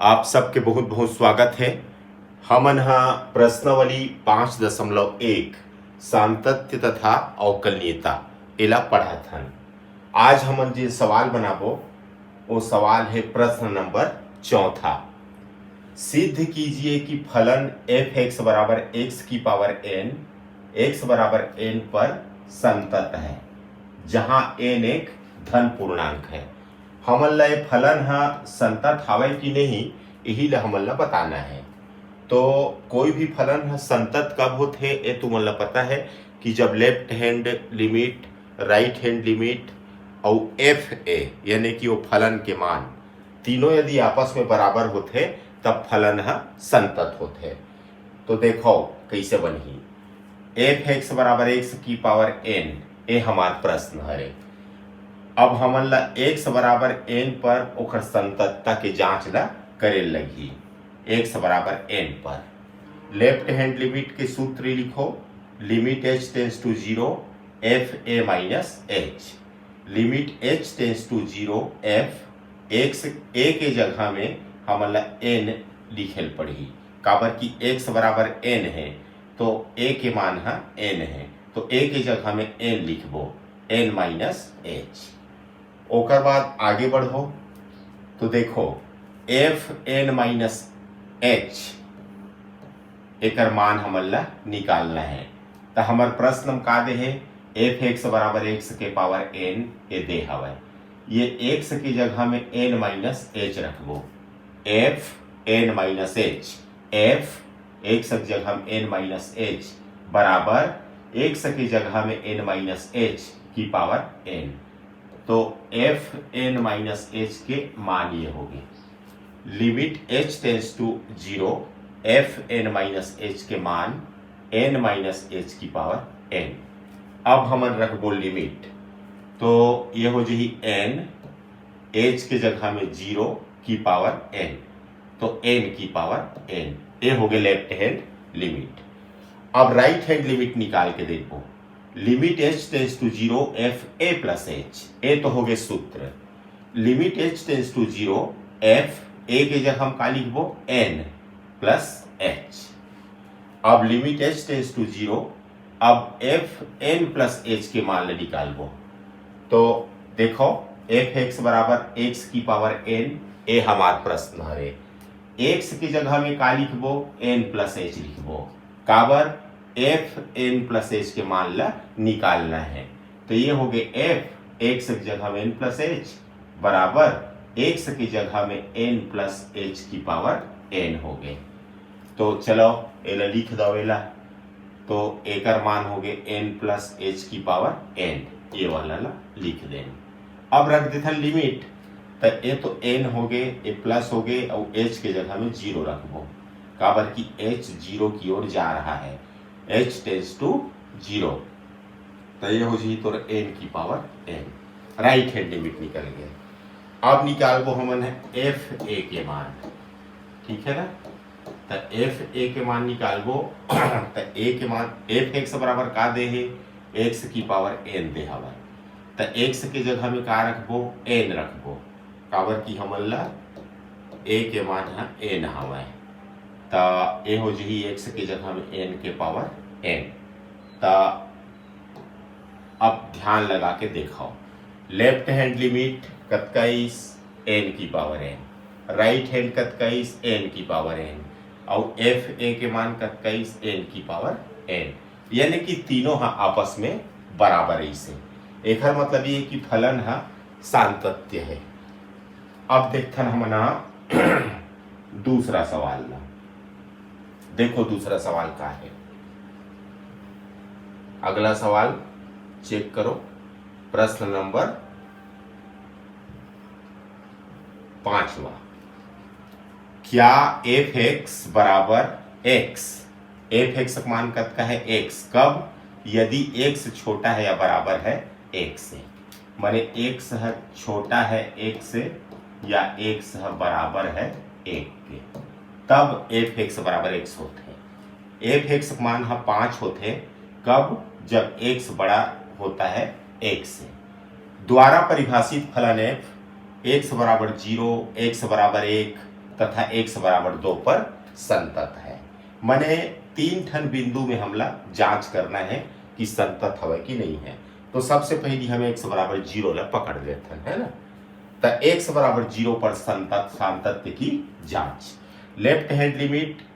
आप सबके बहुत बहुत स्वागत है। हमन हा प्रश्नावली 5.1 सातत्य तथा अवकलनीयता एला पढ़त हन। आज हमन जे सवाल बनाबो वो सवाल है प्रश्न नंबर 4। सिद्ध कीजिए कि फलन एफ एक्स बराबर एक्स की पावर एन एक्स बराबर एन पर संतत है, जहां एन एक धन पूर्णांक है। हमन ला ये फलन हा संतत हावे कि नहीं, यही ला हमन ला बताना है। तो कोई भी फलन हा संतत कब होते ये तुमन ला पता है कि जब left hand limit, right hand limit और एफ ए यानी कि वो फलन के मान तीनों यदि आपस में बराबर होते तब फलन हा संतत होते। तो देखो कैसे बनही। एफ एक्स बराबर एक्स की पावर एन ये हमार प्रश्न है। अब हमन ला x बराबर n पर ओकर संततता के जांच ला करे लगी। x बराबर n पर लेफ्ट हैंड लिमिट के सूत्र लिखो, limit h tends to 0 f a minus h, limit h tends to 0 f x a के जगह में हमन ला n लिखेल पड़ी। काबर की x बराबर n है तो a के मान है n है, तो a के जगह में n लिखबो n माइनस h। ओकर बाद आगे बढ़ो तो देखो एफ एन माइनस एच एकर मान हमन ला निकालना है। तो हमार प्रश्न का दे है एफ एक्स बराबर एक्स के पावर एन ये दे हवा। ये एक्स की जगह में एन माइनस एच रखबो, f n minus h, f x की जगह में एन माइनस एच बराबर एक्स की जगह में एन माइनस एच की पावर एन। तो एफ एन माइनस एच के मान ये हो गए। Limit h tends to 0 f n minus h के मान एन माइनस एच की पावर एन। अब हमन रखबो लिमिट, तो ये हो जाही एन एच के जगह में 0 की पावर एन, तो एन की पावर एन। ये हो गए लेफ्ट हैंड लिमिट। अब राइट हैंड लिमिट निकाल के देखो, limit h tends to 0 f a plus h, ए तो हो गए सूत्र। Limit h tends to 0 f a के जगह हम का लिखबो एन प्लस एच। अब लिमिट एच टेंस टू 0, अब एफ एन प्लस एच के मान ले निकालबो। तो देखो एफ एक्स बराबर एक्स की पावर एन ए हमार प्रश्न है। एक्स की जगह में का लिखबो एन प्लस एच लिखबो, काबर एफ एन प्लस एच के मान ला निकालना है। तो ये हो गए एफ एक्स की जगह में एन प्लस एच बराबर एक्स की जगह में एन प्लस एच की पावर एन हो गए। तो चलो एला लिख दो एला, तो एकर मान हो गए एन प्लस एच की पावर एन, ये वाला ला लिख देना। अब रख देता लिमिट, तो ये तो एन हो गए, ए प्लस हो गए और एच के जगह में 0 रखबो, काबर की एच 0 की ओर जा रहा है, h टेंस टू 0। तो ये हो जी तो n की power n। Right hand limit निकल गया। अब निकालबो हमन है एफ ए के मान, ठीक है ना। तो एफ ए के मान निकालबो तो ए के मान एफ एक्स बराबर का दे है एक्स की पावर n दे हवा। तो एक्स के जगह में का रखबो n रखबो, काबर की हमन ला ए के मान है n हवा। तो ये हो जी एक्स की जगह में n के पावर n। तो अब ध्यान लगा के देखो, लेफ्ट हैंड लिमिट कतकाईस n की पावर n, राइट हैंड कतकाईस n की पावर n और एफ ए के मान कतकाईस n की पावर n, यानी कि तीनों हा आपस में बराबर है। से एक मतलब ये कि फलन हा सातत्य है। अब देखथन हमना दूसरा सवाल ला। देखो दूसरा सवाल का है। अगला सवाल चेक करो, प्रश्न नंबर 5। क्या एफ एक्स बराबर एक्स, एफ एक्स का मान कतका है एक्स, कब, यदि एक्स छोटा है या बराबर है एक से, माने एक्स है छोटा है एक से या एक्स है बराबर है एक के, तब एफ एक्स बराबर एक्स होते हैं। एफ एक्स मान है 5 होते हैं कब, जब एक्स बड़ा होता है एक से। द्वारा परिभाषित फलन एफ एक्स बराबर 0, एक्स बराबर 1 तथा x बराबर 2 पर संतत है। माने 3 ठन बिंदु में हमला जांच करना है कि संतत हवे कि नहीं है। तो सबसे पहली हमें x बराबर 0 ला पकड़ लेते है ना। तो x बराबर 0 पर संतत सातत्य की जांच। Left hand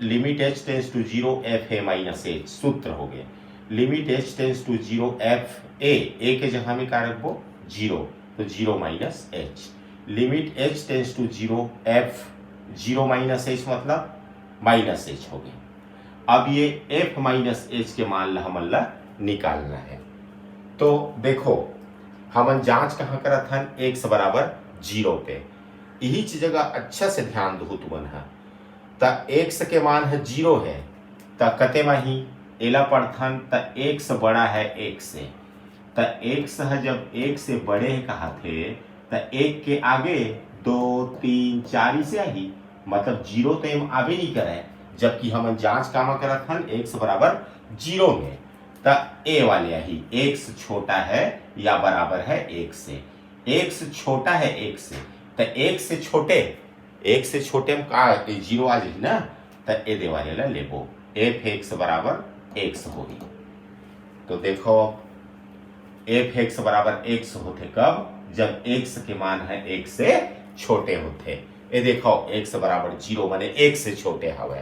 limit h tends to 0 f a minus h सूत्र हो गए। Limit h tends to 0 f a के जगह में क्या रखबो 0, तो 0 minus h। Limit h tends to 0 f 0 minus h मतलब माइनस h हो गया। अब ये f माइनस h के मान ला हमन ला निकालना है। तो देखो हमन जांच कहाँ करत हन x बराबर 0 पे। यही जगह अच्छा से ध्यान दो तुमन हा। त x के मान है 0 है त कते माही एला पढ़थन त x बड़ा है 1 से। त x है जब 1 से बड़े है कहा थे त 1 के आगे 2 3 4 से आई, मतलब 0 तो एम आवे नहीं करे। जबकि हम जांच कामा करत हन x बराबर 0 में त a वाले आई x छोटा है या बराबर है 1 से। x छोटा है 1 से त 1 से छोटे में का 0 आ जाए ना। त ए दे वाले ला लेबो f x बराबर x होगी। तो देखो f x बराबर x होते कब, जब x के मान है 1 से छोटे होते। ये देखो x बराबर 0 माने 1 से छोटे हवे।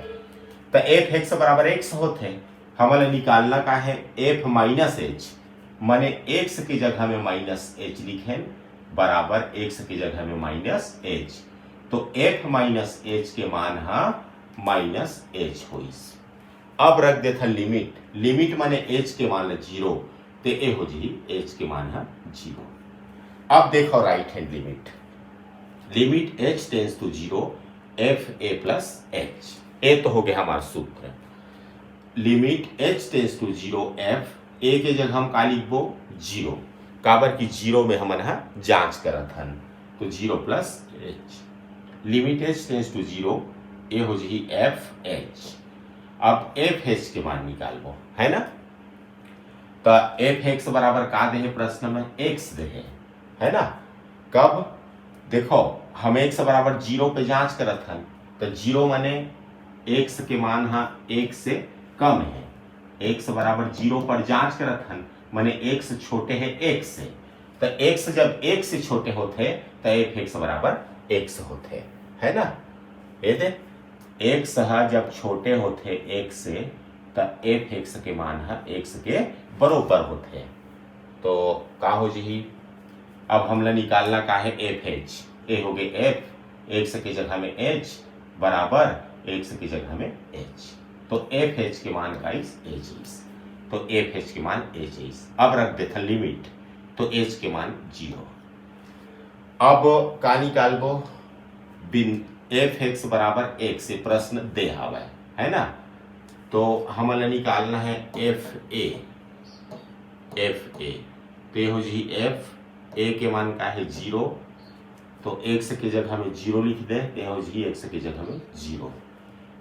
तो f x बराबर x होते हमारे निकालना का है f माइनस h, माने x की जगह में माइनस h लिखे बराबर x की जगह में माइनस h। तो f माइनस h के मान है माइनस h होइस। अब रख देता लिमिट माने h के मान है 0, तो ए हो जी h के मान है 0। अब देखो right hand limit h tends to 0 f a plus h। ए तो हो गया हमारा सूत्र। Limit h tends to 0 f a के जगह हम का लिखबो 0, काबर की 0 में हमन हा जांच करत हन, तो 0 plus h। Limit h tends to 0 ए हो जी f h। अब f h के मान निकालबो है ना। तो f x बराबर का दे है प्रश्न में x दे है ना। कब देखो हम x बराबर 0 पे जांच करत हन, तो 0 माने x के मान हा 1 से कम है। x बराबर 0 पर जांच करत हन माने x छोटे है 1 से। तो x जब 1 से छोटे होते तो f x बराबर x होते है ना। ये दे x जब छोटे होते 1 से तो f x के मान है x के बरोबर होते। तो का हो जी अब हमला निकालना का है f h। ए हो गए f x की जगह में h बराबर x की जगह में h। तो f h के मान का h इस, तो f h के मान h इस। अब रख देता लिमिट, तो h के मान 0। अब का निकालबो बिन f x बराबर 1 से प्रश्न दे हवा है ना। तो हमें निकालना है f a। तो ये हो जी f a के मान का है 0, तो x की जगह में 0 लिख दे, ये हो जी x की जगह में 0।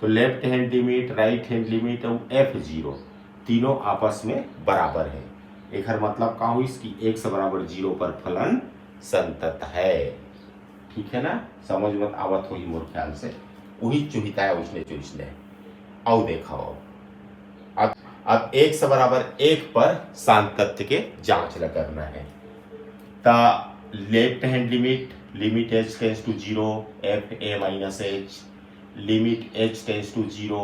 तो left hand limit right hand limit और f0 तीनों आपस में बराबर है। एक मतलब का हुई कि x बराबर 0 पर फलन संतत है। ठीक है ना, समझ मत आवत हो ही मोर ख्याल से वही चुहिता है उसने चुनिस ले। आओ देखो अब x बराबर 1 पर सातत्य के जांच ल करना है। ता left hand limit h tends to 0 f a minus h। Limit h tends to 0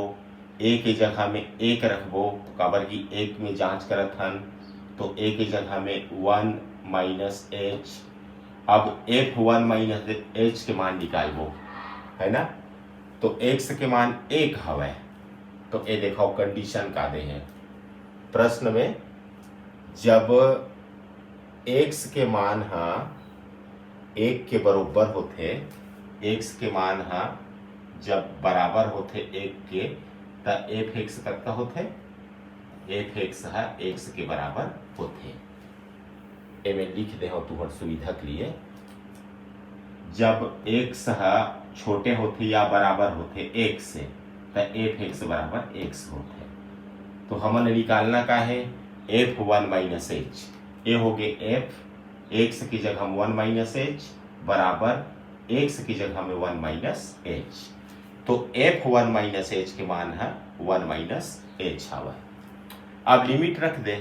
a के जगह में 1 रखबो, काबर की 1 में जांच करत हन, तो a के जगह में 1 माइनस h। अब f1 माइनस h के मान निकालबो है ना। तो x के मान 1 हवे, तो ये देखो कंडीशन का दे है प्रश्न में, जब x के मान हा 1 के बरोबर होते, x के मान हा जब बराबर होते 1 के, त f x कितना होते, f x है x के बराबर होते। ए में लिख दे हो तुम्हार सुविधा के लिए, जब x है छोटे होते या बराबर होते 1 से, तो f x बराबर x होते। तो हमने निकालना का है f1 माइनस h। ये हो गए f x की जगह हम 1 माइनस h बराबर x की जगह में 1 माइनस h। तो f1 माइनस एच के मान है 1 माइनस एच हवा। अब लिमिट रख दे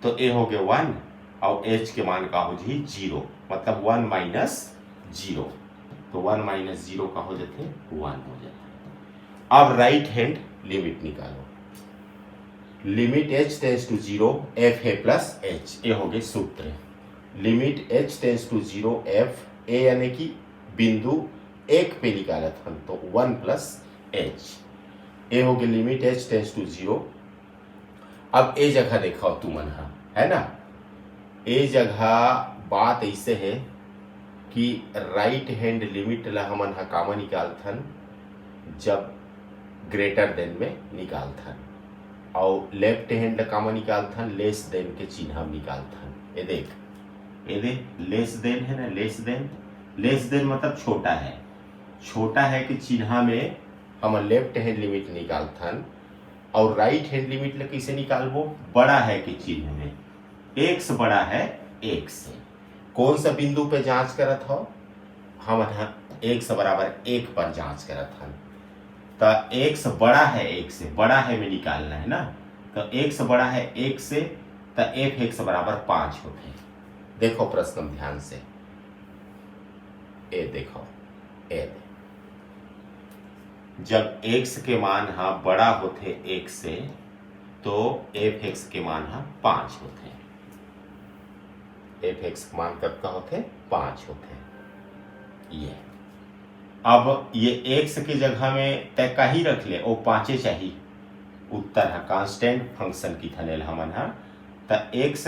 तो ए हो गया 1 और एच के मान का हो जी 0, मतलब 1 माइनस 0, तो 1 माइनस 0 का हो जाते 1 हो जाता है। अब राइट हैंड लिमिट निकालो, limit h tends to 0 f a plus h, ये हो गए सूत्र। Limit h tends to 0 f a यानी कि बिंदु 1 पे निकाला था तो 1 प्लस एच, ये हो गया लिमिट h टेंस टू 0। अब ए जगह देखो तुम है ना, ए जगह बात ऐसे है कि राइट हैंड लिमिट ला हमन हा कामा निकालथन जब ग्रेटर देन में निकालथन, और लेफ्ट हैंड कामा निकालथन लेस देन के चिन्ह हम निकालथन। ये देख लेस देन है ना, लेस देन मतलब छोटा है, छोटा है कि चिन्ह में हम लेफ्ट हैंड लिमिट निकालथन, और राइट हैंड लिमिट ले कैसे निकालबो, बड़ा है कि चिन्ह में x बड़ा है 1 से। कौन सा बिंदु पे जांच करत हो, हम x बराबर 1 पर जांच करत हन, तो x बड़ा है 1 से, बड़ा है में निकालना है ना, तो x बड़ा है 1 से तो f(x) बराबर 5 होते हैं। देखो प्रश्न ध्यान से, ए देखो जब x के मान हा बड़ा होते 1 से तो f(x) के मान हा 5 होते हैं, f(x) के मान कब का होते 5 होते हैं। ये अब ये x की जगह में तय का ही रख ले, वो 5 चाहिए, उत्तर है कांस्टेंट फंक्शन की थनेल हमन है, तो x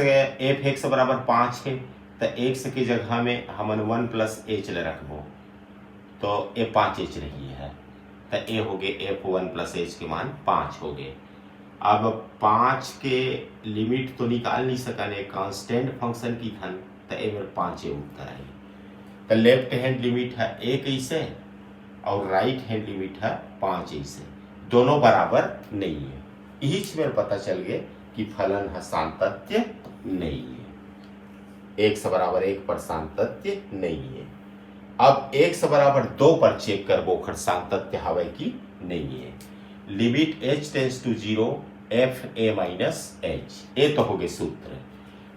f(x) बराबर 5 है, तो x की जगह में हमन 1 प्लस एच ले रखबो तो ये 5h रही है, तो ए हो गए f1 प्लस एच के मान 5 हो गए। अब 5 के लिमिट तो निकाल नहीं सकने, कांस्टेंट फंक्शन की थन, तो ए मेरे 5 उत्तर आई। तो लेफ्ट हैंड लिमिट है 1 ऐसे और राइट हैंड लिमिट है 5 ऐसे, दोनों बराबर नहीं है। यही मेरे पता चल गया कि फलन है सातत्य नहीं है, x बराबर 1 पर सातत्य नहीं है। अब x बराबर 2 पर चेक कर वो खर सातत्य हवे की नहीं है। Limit h tends to 0 f a minus h, ए तो हो गए सूत्र।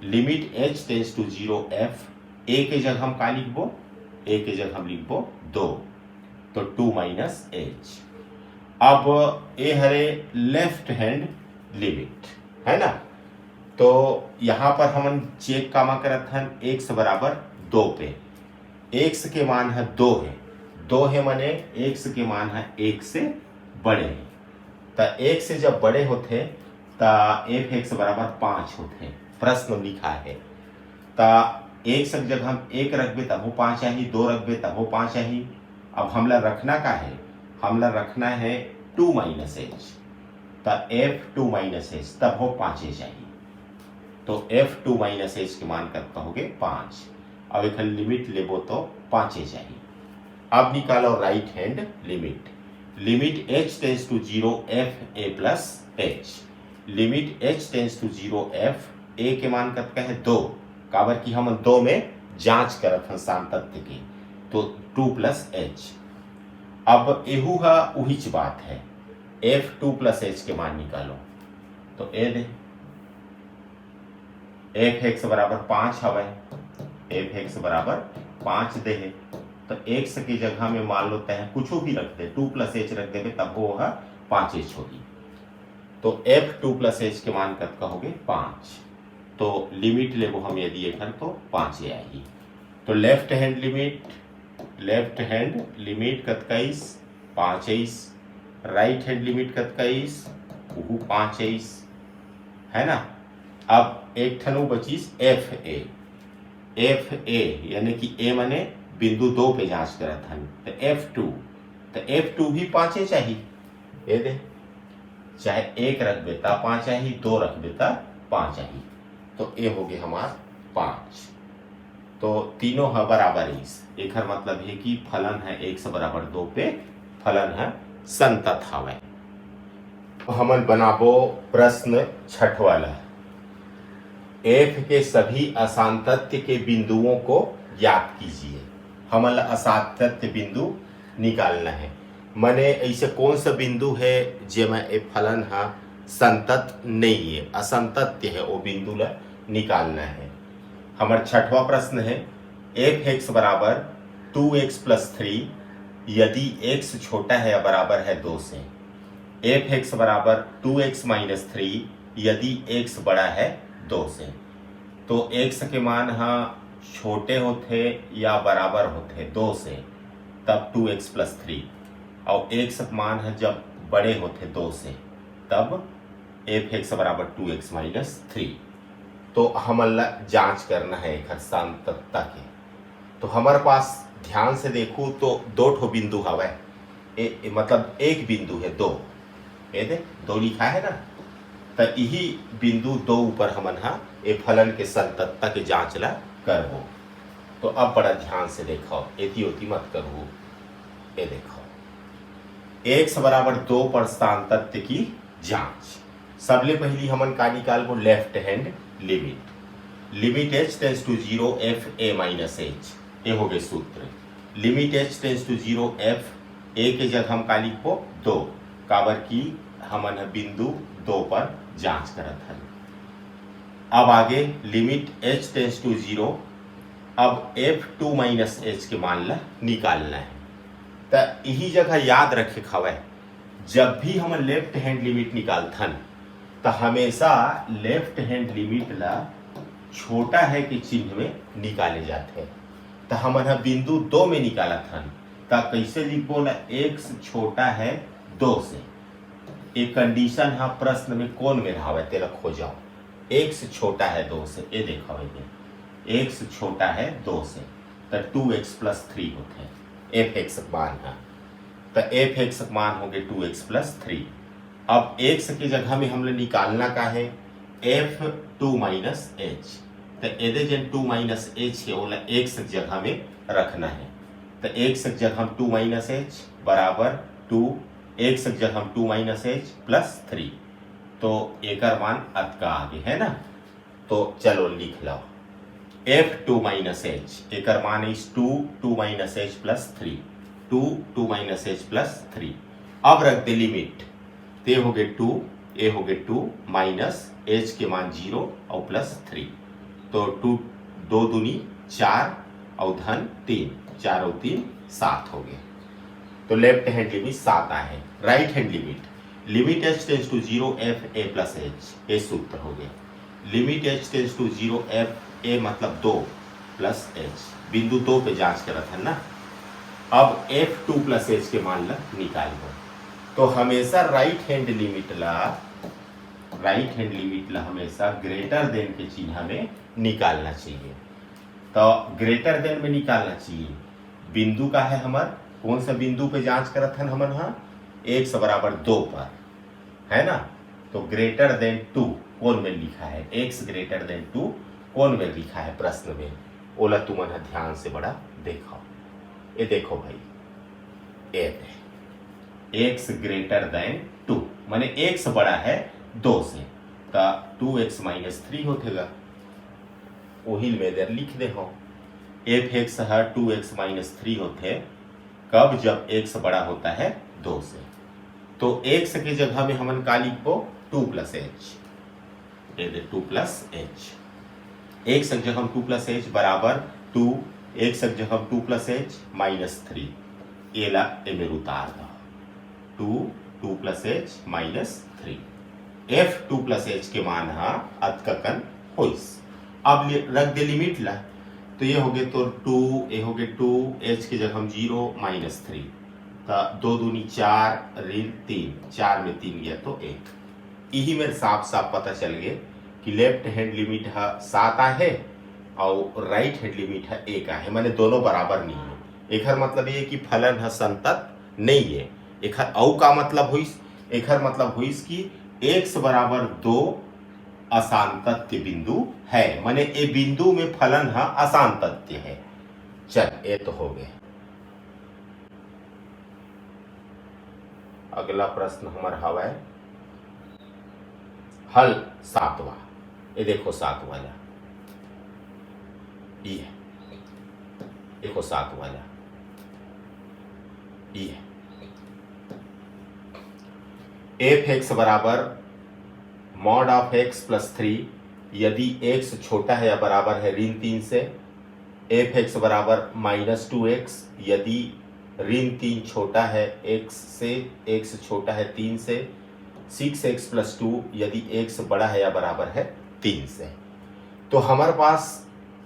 Limit h tends to 0 f a के जगह हम का लिखबो, ए के जगह हम लिखबो 2, तो 2 माइनस एच। अब ए हरे लेफ्ट हैंड लिमिट है ना, तो यहाँ पर हम चेक कामा करत हन x बराबर 2 पे, x के मान है 2 है माने x के मान है 1 से बड़े हैं, तो 1 से जब बड़े होते तो f(x) बराबर 5 होते। प्रश्न लिखा है तो एक सब जगह हम 1 रखबे तब हो 5 चाहिए, 2 रखबे तब हो 5 चाहिए। अब हमला रखना का है, हमला रखना है 2 माइनस एच, तो f2 माइनस एच तब हो 5 चाहिए, तो f2 माइनस एच के मान कब कहोगे 5। अब एक लिमिट लेबो तो 5 चाहिए। अब निकालो right hand limit, limit h tends to 0 f a plus h, limit h tends to 0 f a के मान कब का है 2, काबर की हम 2 में जांच करत हन सातत्य की, तो 2 प्लस एच। अब एहू हा उहीच बात है, f2 प्लस एच के मान निकालो, तो ए दे f(x) बराबर 5 हवे, f(x) बराबर 5 दे है, तो x की जगह में मान लो तय कुछ भी रख दे, 2 प्लस एच रख देवे तब वो 5h होगी, तो f2 प्लस एच के मान कब का होगे 5, तो लिमिट लेबो हम यदि एकर तो 5 आएगी। तो लेफ्ट हैंड लिमिट कत 5, राइट हैंड लिमिट कत 5 है ना। अब एक ठनु बचीस एफ ए यानी कि ए माने बिंदु 2 पे जांच करत हन, तो f2 भी 5 चाहिए, ये दे चाहे 1 रख बेता 5 चाहिए, 2 रख बेता 5 चाहिए, तो ए हो गए हमार 5, तो तीनों है बराबर एक मतलब है कि फलन है 1 बराबर 2 पे फलन है संतत हवे। हमन बनाबो प्रश्न 6 वाला, f के सभी असांतत्य के बिंदुओं को ज्ञात कीजिए। हमन असांतत्य बिंदु निकालना है, मने ऐसे कौन सा बिंदु है जेमा ए फलन हा संतत नहीं है, असंतत्य है, वो बिंदु ला निकालना है। हमार छठवा प्रश्न है एफ एक्स बराबर 2x प्लस 3 यदि x छोटा है या बराबर है 2 से। एफ एक्स बराबर 2x माइनस 3 यदि x बड़ा है 2 से। तो x के मान हाँ छोटे होते या बराबर होते 2 से तब 2x प्लस 3, और x का मान है जब बड़े होते 2 से तब एफ एक्स बराबर 2x माइनस 3। तो हमला जांच करना है एक सांतत्ता के। तो हमारे पास ध्यान से देखूं तो दो ठो बिंदु हवे, मतलब एक बिंदु है दो, ये दे दो लिखा है ना, तो यही बिंदु दो ऊपर हमन हा ए फलन के संतत्ता के जांच ला करबो। तो अब बड़ा ध्यान से देखो, एती ओती मत करो। ये देखो x बराबर 2 पर सांतत्य की जांच। सबले पहली हमन का निकालबो left hand limit. Limit h tends to 0 f a minus h, ये हो गए सूत्र। Limit h tends to 0 f a के जगह हम का लिखबो 2, काबर की हमन बिंदु 2 पर जांच करत हन। अब आगे लिमिट h टेंस टू 0, अब f2 माइनस h के मान ला निकालना है। तो यही जगह याद रखे खवे, जब भी हम लेफ्ट हैंड लिमिट निकालथन तो हमेशा लेफ्ट हैंड लिमिट ला छोटा है के चिन्ह में निकाले जाते हैं। तो हम बिंदु 2 में निकाला था, तो कैसे लिखबो ना, x छोटा है 2 से। एक कंडीशन हाँ प्रश्न में कौन में रहा है तेरा खोजाओ। x छोटा है 2 से, ये देखो x छोटा है 2 से, तो 2x प्लस 3 होते हैं एफ एक्स मान है। तो एफ एक्स मान हो गए 2x प्लस 3। अब x की जगह में हमने निकालना का है f2 माइनस h, तो एदे जन 2 माइनस h है वो x की जगह में रखना है। तो x की जगह हम 2 माइनस h बराबर 2, x की जगह हम 2 माइनस h प्लस 3, तो एक मान अतका आगे है ना। तो चलो लिख लो f2 माइनस h, एक मान इस 2 minus h plus 3, 2 minus h plus 3। अब रख दे लिमिट, ते हो गए 2, ए हो गए 2 माइनस h के मान 0 और प्लस 3, तो 2 दूनी 4 और धन 3, 4 और 3 7 हो गए। तो लेफ्ट हैंड लिमिट 7 आए। Right hand limit, limit h tends to 0 f a plus h, ये सूत्र हो गए। Limit h tends to 0 f a मतलब 2 प्लस h, बिंदु 2 पे जांच करत है ना। अब f2 प्लस h के मान ला निकाल। तो हमेशा राइट हैंड लिमिट ला हमेशा ग्रेटर देन के चिन्ह में निकालना चाहिए। तो ग्रेटर देन में निकालना चाहिए। बिंदु का है हमार, कौन सा बिंदु पे जांच करत हन हमन हाँ, x बराबर 2 पर है ना। तो ग्रेटर देन 2 कौन में लिखा है, x ग्रेटर देन 2 कौन में लिखा है प्रश्न में, ओला तुमन ध्यान से बड़ा देखो। ये देखो भाई, ये x ग्रेटर देन 2 माने x बड़ा है 2 से, तो 2x माइनस 3 होतेगा। वही में इधर लिख दे हो एफ एक्स है 2x माइनस 3 होते कब, जब x बड़ा होता है 2 से। तो x की जगह में हमन का लिखबो 2 प्लस h, ये दे 2 प्लस h, x की जगह हम 2 प्लस h बराबर 2, x की जगह हम 2 प्लस h माइनस 3, ये ला में उतार दो 2 plus h minus 3, f2 plus h के मान हा अतकन होइस। अब रख दे लिमिट ला, तो ये हो गए तो 2, ये हो गए 2, h की जगह हम 0 माइनस 3, तो 2 दूनी 4 ऋण 3, 4 में 3 गया तो 1। यही मेरे साफ साफ पता चल गए कि लेफ्ट हैंड लिमिट है 7 है और राइट हैंड लिमिट है 1 है, माने दोनों बराबर नहीं है। एक मतलब ये कि फलन है संतत नहीं है। एक औ का मतलब हुई, एक मतलब हुई कि x बराबर 2 असांतत्य बिंदु है, माने ए बिंदु में फलन है असांतत्य है। चल ये तो हो गए। अगला प्रश्न हमारा हवा है हल 7वां। ये देखो 7 वाला, ये देखो 7 वाला, ये एफ एक्स बराबर मॉड ऑफ एक्स प्लस 3 यदि एक्स छोटा है या बराबर है ऋण 3 से। एफ एक्स बराबर -2x यदि ऋण 3 छोटा है x से, x छोटा है 3 से। 6x + 2 यदि x बड़ा है या बराबर है 3 से। तो हमारे पास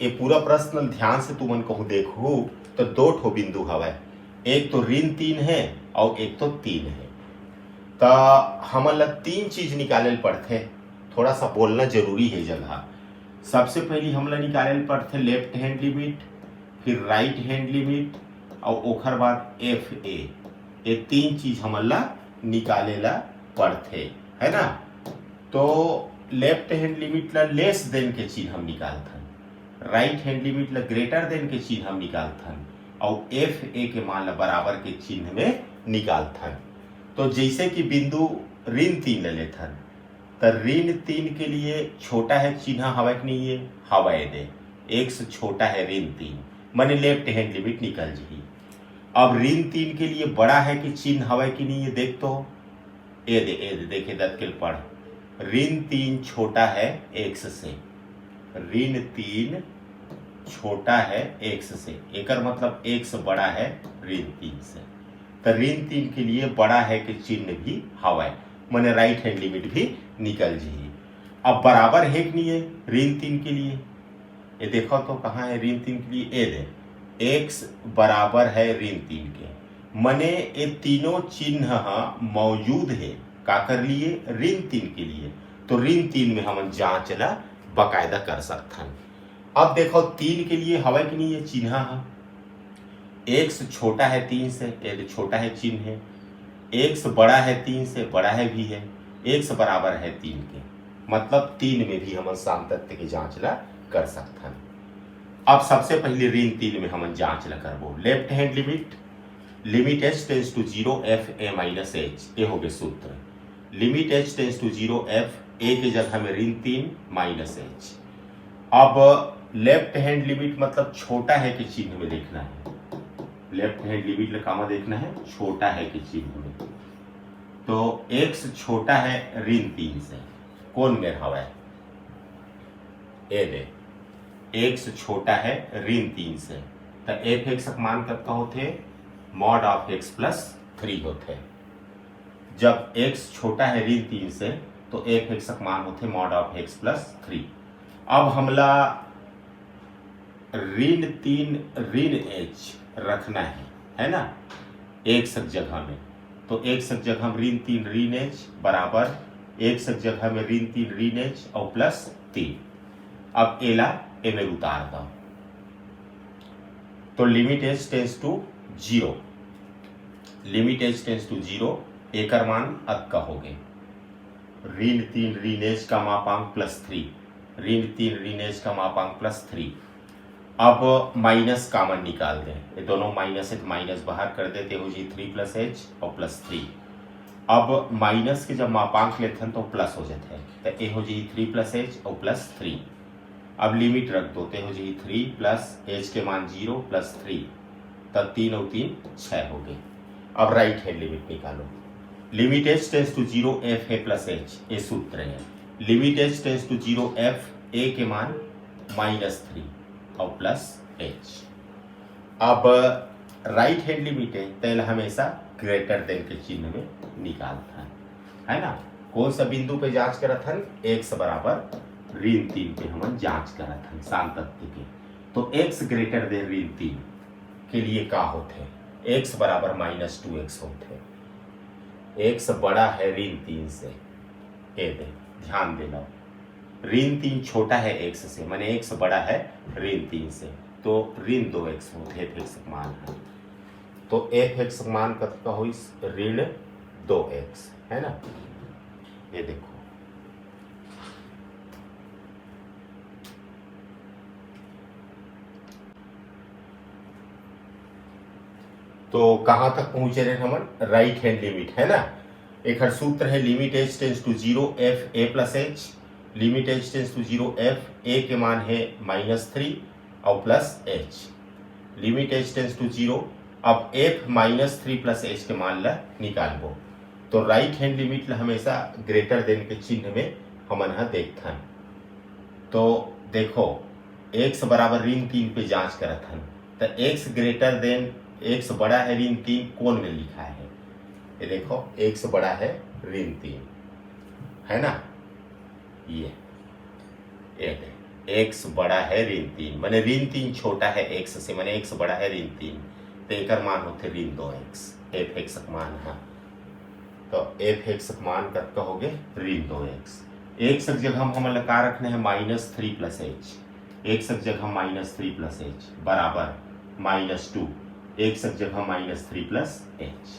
ये पूरा प्रश्न ध्यान से तुमन कहूँ देखू तो दो ठो बिंदु हवा, एक तो ऋण 3 है और एक तो 3 है। तो हमन ला 3 चीज निकाले पड़ते, थोड़ा सा बोलना जरूरी है जगह। सबसे पहले हमला निकाले पड़ते लेफ्ट हैंड लिमिट, फिर राइट हैंड लिमिट और ओखर बाद एफ ए। ये 3 चीज हमन ला निकाले ला पड़ते, है ना। तो लेफ्ट हैंड लिमिट ला लेस देन के चीज हम निकालथन, राइट हैंड लिमिट ला ग्रेटर देन के चीज हम निकालथन और एफ ए के मान ला बराबर के चिन्ह में निकालथन। तो जैसे कि बिंदु ऋण 3 ले लेथन, तो ऋण 3 के लिए छोटा है चिन्ह हवा कि नहीं है, हवा दे एक्स छोटा है ऋण 3 माने लेफ्ट हैंड लिमिट निकल जी। अब ऋण 3 के लिए बड़ा है कि चिन्ह हवा कि नहीं है, देख तो ए दे देखे दत्केल पढ़। ऋण 3 छोटा है एक्स से, ऋण 3 छोटा है एक्स से, एकर मतलब एक्स बड़ा है ऋण 3 से। तो ऋण 3 के लिए बड़ा है कि चिन्ह भी हवा माने राइट हैंड लिमिट भी निकल जी। अब बराबर है कि नहीं है ऋण 3 के लिए, ये देखो तो कहाँ है ऋण 3 के लिए, ए दे एक्स बराबर है ऋण 3 के, मने ये तीनों चिन्ह मौजूद है का कर लिए ऋण 3 के लिए। तो ऋण 3 में हम जांच ला बाकायदा कर सकथन। अब देखो 3 के लिए हवा कि नहीं है चिन्ह है, एक्स छोटा है 3 से, ये छोटा है चिन्ह है, एक्स बड़ा है 3 से, बड़ा है भी है, एक्स बराबर है 3 के, मतलब 3 में भी हम सामतत्य की जांच ला कर सकथन। अब सबसे पहले ऋण 3 में हम जांच ला करबो left hand limit, limit h tends to 0 f a minus h, ये हो गए सूत्र। Limit h tends to 0 f a के जगह में ऋण 3 माइनस एच। अब लेफ्ट हैंड लिमिट मतलब छोटा है कि चिन्ह में देखना है, लेफ्ट हैंड लिमिट लकामा देखना है छोटा है कि चिन्ह में। तो x छोटा है ऋण 3 से, कौन में हवा है ए दे x छोटा है ऋण 3 से, तो एफ एक्स का मान कब होते मॉड ऑफ x प्लस 3 होते। जब x छोटा है ऋण 3 से तो एफ एक्स का मान होते मॉड ऑफ x प्लस 3। अब हमला ऋण 3 ऋण h रखना है ना एक सक जगह में, तो एक सक जगह में ऋण 3 ऋण h बराबर एक सक जगह में ऋण 3 ऋण h और प्लस 3। अब एला ए में उतार दो, तो limit h tends to 0, limit h tends to 0 एकर मान अत का हो गए ऋण 3 ऋण h का मापांक प्लस 3, ऋण 3 ऋण h का मापांक प्लस 3। अब माइनस कॉमन निकाल दें, ये दोनों माइनस है तो माइनस बाहर कर देते हो जी 3 + h और प्लस 3। अब माइनस के जब मापांक लेते हैं तो प्लस हो जाते हैं, तो ये हो जी 3 + h और प्लस 3। अब लिमिट रख दो, तो हो जी 3 + h के मान 0 प्लस 3, तब 3 और 3 6 हो गए। अब राइट हैंड लिमिट निकालो, limit h tends to 0 f a plus h, ये सूत्र है। Limit h tends to 0 f a के मान -3 और प्लस h। अब राइट हैंड लिमिट है तेल हमेशा ग्रेटर देन के चिन्ह में निकालता है ना। कौन सा बिंदु पे जांच करत हन, x बराबर ऋण 3 पे हम जांच करत हन सामतत्य के। तो x ग्रेटर देन ऋण 3 के लिए का होते, x बराबर -2x होते, x बड़ा है ऋण 3 से, ए दे ध्यान देना ऋण 3 छोटा है x से, माने x बड़ा है ऋण 3 से, तो ऋण 2x होते एफ एक्स मान है। तो एफ एक्स मान कतका हो ऋण 2x है ना, ये देखो तो कहाँ तक पहुंचे रहे हम, राइट हैंड लिमिट है ना। एक हर सूत्र है limit h tends to 0 f a plus h, limit h tends to 0 f a के मान है -3 और plus h, limit h tends to 0। अब f -3 प्लस h के मान ला निकालबो, तो राइट हैंड लिमिट ला हमेशा ग्रेटर देन के चिन्ह में हमन हा देखथन। तो देखो x बराबर ऋण 3 पे जांच करत हन, तो x ग्रेटर देन x बड़ा है ऋण 3 कौन में लिखा है? ये देखो x बड़ा है ऋण 3, है ना, ये x बड़ा है ऋण 3 माने ऋण 3 छोटा है x से, माने x बड़ा है ऋण 3, तो एकर मान होते ऋण 2x। f(x) का मान है, तो f(x) का मान कतका हो गए ऋण 2x। x की जगह हमन ला का रखना है -3 + h, x की जगह -3 + h बराबर -2, x की जगह -3 + h।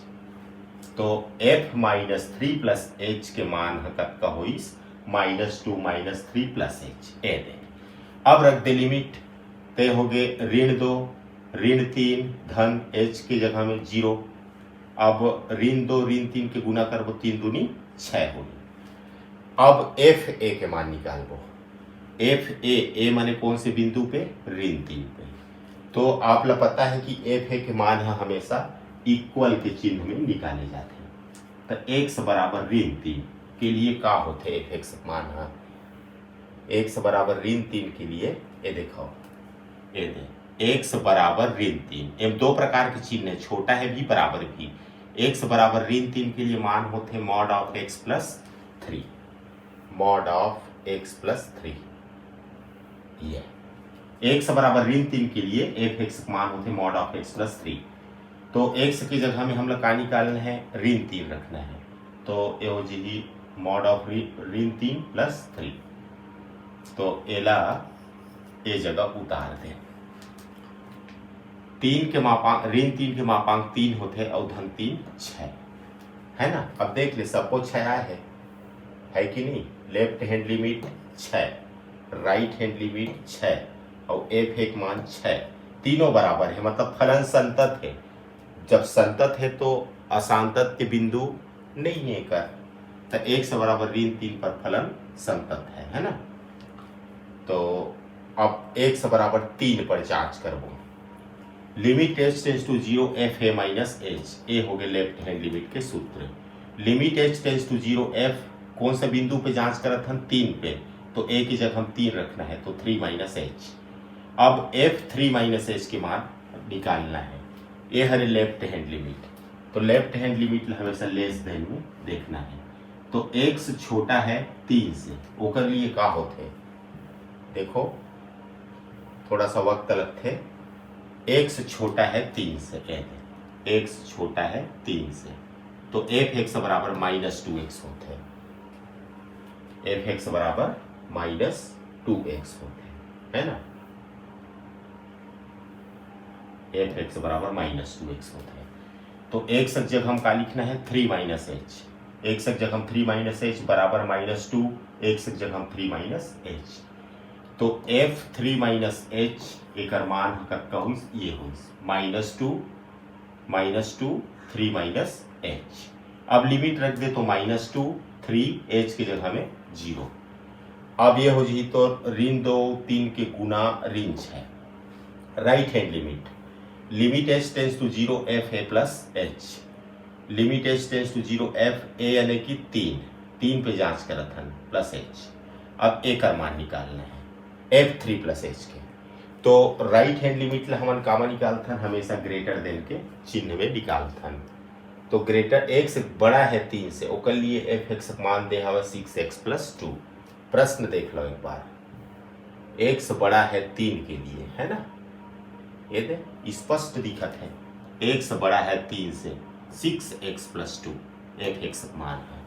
तो f -3 + h के मान कतका होइस -2 -3 + h। ए दे अब रख दे लिमिट, ते हो गए ऋण 2 ऋण 3 धन h की जगह में 0। अब ऋण 2 ऋण 3 के गुना करबो 3 दूनी 6 होगी। अब एफ ए के मान निकालबो, एफ ए माने कौन से बिंदु पे? ऋण 3 पे। तो आप ला पता है कि एफ ए के मान है हमेशा इक्वल के चिन्ह में निकाले जाते हैं। तो x बराबर ऋण 3 के लिए का होते f(x) मान है x बराबर ऋण 3 के लिए ये देखो, ये दे x बराबर ऋण 3, एम दो प्रकार के चिन्ह है, छोटा है भी बराबर भी। x बराबर ऋण 3 के लिए मान होते mod of x + 3, mod of x + 3। ये x बराबर ऋण 3 के लिए f(x) मान होते mod of x + 3। तो x की जगह में हम लोग का निकालना है ऋण 3 रखना है, तो ये हो जी mod of ऋण 3 + 3। तो एला ए जगह उतार दे। 3 के मापांक ऋण 3 के मापांक 3 होते और धन 3 6, है ना। अब देख ले सबको 6 आया है कि नहीं? Left hand limit 6, right hand limit 6 और f(एक) मान 6, तीनों बराबर है, मतलब फलन संतत है। जब संतत है तो असांतत के बिंदु नहीं है कर, तो x बराबर ऋण 3 पर फलन संतत है ना। तो अब x बराबर 3 पर जांच करबो, limit h tends to 0 f a minus h, ए हो गए लेफ्ट हैंड लिमिट के सूत्र। Limit h tends to 0 f कौन सा बिंदु पे जांच करत हम? 3 पे, तो a की जगह हम 3 रखना है, तो 3 - h। अब f 3 - h के मान निकालना है, ये है लेफ्ट हैंड लिमिट। तो लेफ्ट हैंड लिमिट हमेशा लेस देन में देखना है। तो x छोटा है 3 से, ओकर लिए का होते देखो, थोड़ा सा वक्त लगते। x छोटा है 3 से, x छोटा है 3 से, तो f(x) बराबर -2x होते हैं, f(x) बराबर -2x होते हैं, है ना। f(x) बराबर -2x होते हैं। तो x की जगह हम का लिखना है 3 - h, x की जगह हम 3 - h बराबर -2, x की जगह हम 3 - h। तो f 3 - h एक मान कतका हुइस? ये हुइस -2 3 - h। अब लिमिट रख दे तो -2 3 h की जगह में 0। अब ये हो जी तो ऋण 2 3 के गुना ऋण 6। Right hand limit, limit h tends to 0 f a + h, limit h tends to 0 f a यानी कि 3 पे जांच करत हन प्लस h। अब a का मान निकालना है f 3 + h के। तो राइट हैंड लिमिट ला हमन कामा निकालथन? हमेशा ग्रेटर देन के चिन्ह में निकालथन। तो ग्रेटर x बड़ा है 3 से, ओकर लिए f(x) मान दे हवा 6x + 2। प्रश्न देख लो एक बार, x बड़ा है 3 के लिए, है ना, ये दे स्पष्ट दिखत है। x बड़ा है 3 से, 6x + 2 f(x) मान है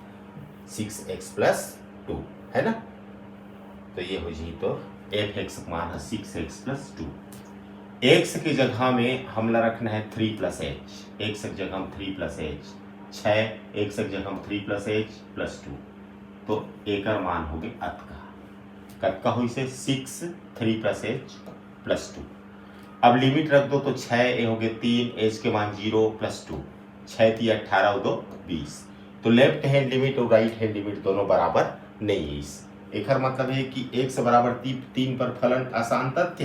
6x + 2, है ना। तो ये हो जी तो f(x) मान है 6x + 2। x की जगह में हमला रखना है 3 + h, x की जगह हम 3 + h 6, x की जगह हम 3 + h + 2, तो एक मान हो गए अतका कतका हुई से 6 3 + h + 2। अब लिमिट रख दो तो 6 ए हो गए 3, h के मान 0 + 2, 6 3 18 और 2 20। तो लेफ्ट हैंड लिमिट और राइट हैंड लिमिट दोनों बराबर नहीं है। इस एक मतलब है कि x बराबर 3 पर फलन असांतत्य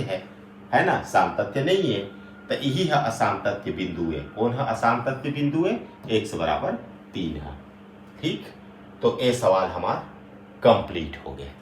है ना, सामतत्य नहीं है। तो यही है असामतत्य बिंदु है। कौन है असामतत्य बिंदु है? x बराबर 3 है। ठीक, तो ये सवाल हमारा कंप्लीट हो गया।